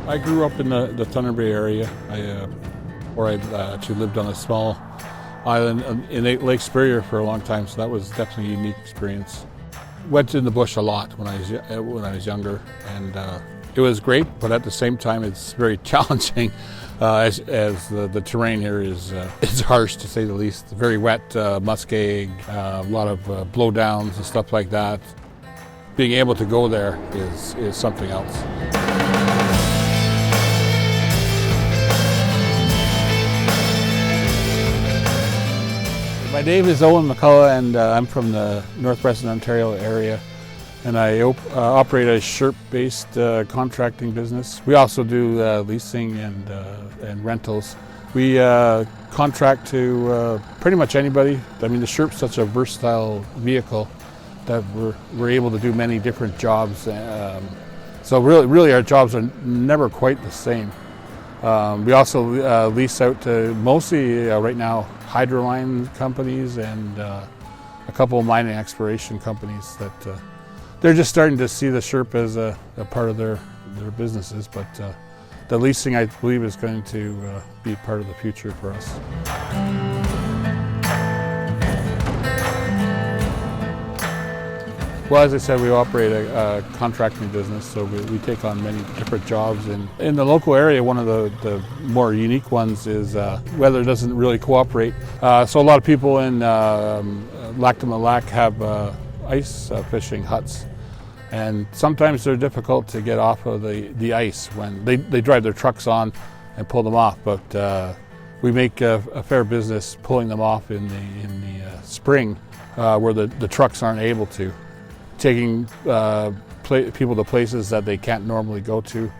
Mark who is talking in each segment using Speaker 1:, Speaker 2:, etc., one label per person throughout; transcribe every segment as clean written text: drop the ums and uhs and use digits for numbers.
Speaker 1: I grew up in the Thunder Bay area. I actually lived on a small island in Lake Superior for a long time, so that was definitely a unique experience. Went in the bush a lot when I was younger, and it was great, but at the same time it's very challenging as the terrain here is it's harsh, to say the least. Very wet, muskeg, a lot of blowdowns and stuff like that. Being able to go there is something else. My name is Owen Mccullough, and I'm from the northwestern Ontario area, and I operate a SHERP-based contracting business. We also do leasing and rentals. We contract to pretty much anybody. I mean, the SHERP's such a versatile vehicle that we're able to do many different jobs. So really our jobs are never quite the same. We also lease out to mostly right now hydroline companies and a couple of mining exploration companies that they're just starting to see the SHERP as a part of their businesses, but the leasing, I believe, is going to be part of the future for us. Well, as I said, we operate a contracting business, so we take on many different jobs. And in the local area, one of the more unique ones is weather doesn't really cooperate. So a lot of people in Lac de Mille have ice fishing huts. And sometimes they're difficult to get off of the ice when they drive their trucks on and pull them off. But we make a fair business pulling them off in the spring where the trucks aren't able to. Taking people to places that they can't normally go to.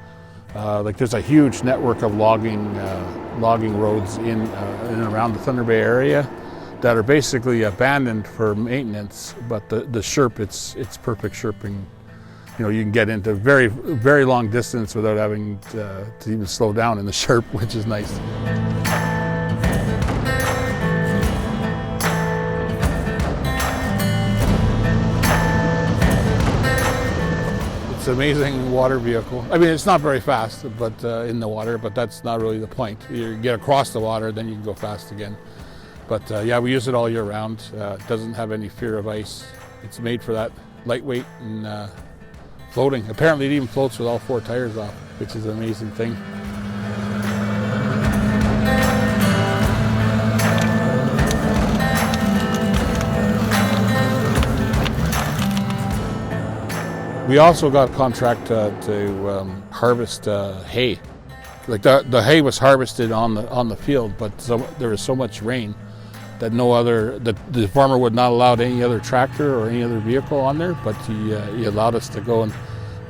Speaker 1: Like there's a huge network of logging roads in and around the Thunder Bay area that are basically abandoned for maintenance, but the SHERP, it's perfect SHERPing. You know, you can get into very, very long distance without having to even slow down in the SHERP, which is nice. It's an amazing water vehicle. I mean, it's not very fast, but in the water, but that's not really the point. You get across the water, then you can go fast again. But yeah, we use it all year round. It doesn't have any fear of ice. It's made for that lightweight and floating. Apparently it even floats with all 4 tires off, which is an amazing thing. We also got a contract to harvest hay. Like the hay was harvested on the field, but there was so much rain that the farmer would not allow any other tractor or any other vehicle on there. But he allowed us to go and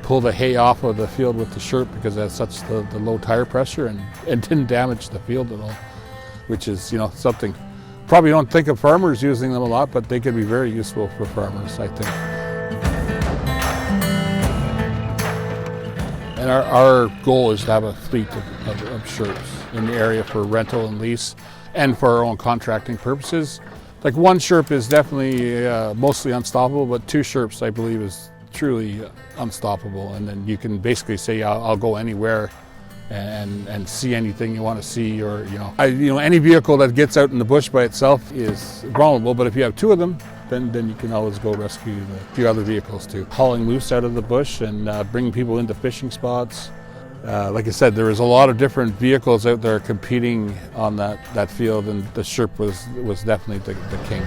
Speaker 1: pull the hay off of the field with the SHERP because it has such the low tire pressure and didn't damage the field at all, which is something. Probably don't think of farmers using them a lot, but they could be very useful for farmers, I think. And our goal is to have a fleet of SHERPs in the area for rental and lease and for our own contracting purposes. Like one SHERP is definitely mostly unstoppable, but 2 SHERPs I believe is truly unstoppable. And then you can basically say, I'll go anywhere and see anything you want to see, or any vehicle that gets out in the bush by itself is vulnerable, but if you have 2 of them, then you can always go rescue a few other vehicles too. Hauling moose out of the bush and bringing people into fishing spots. Like I said, there was a lot of different vehicles out there competing on that field, and the SHERP was definitely the king.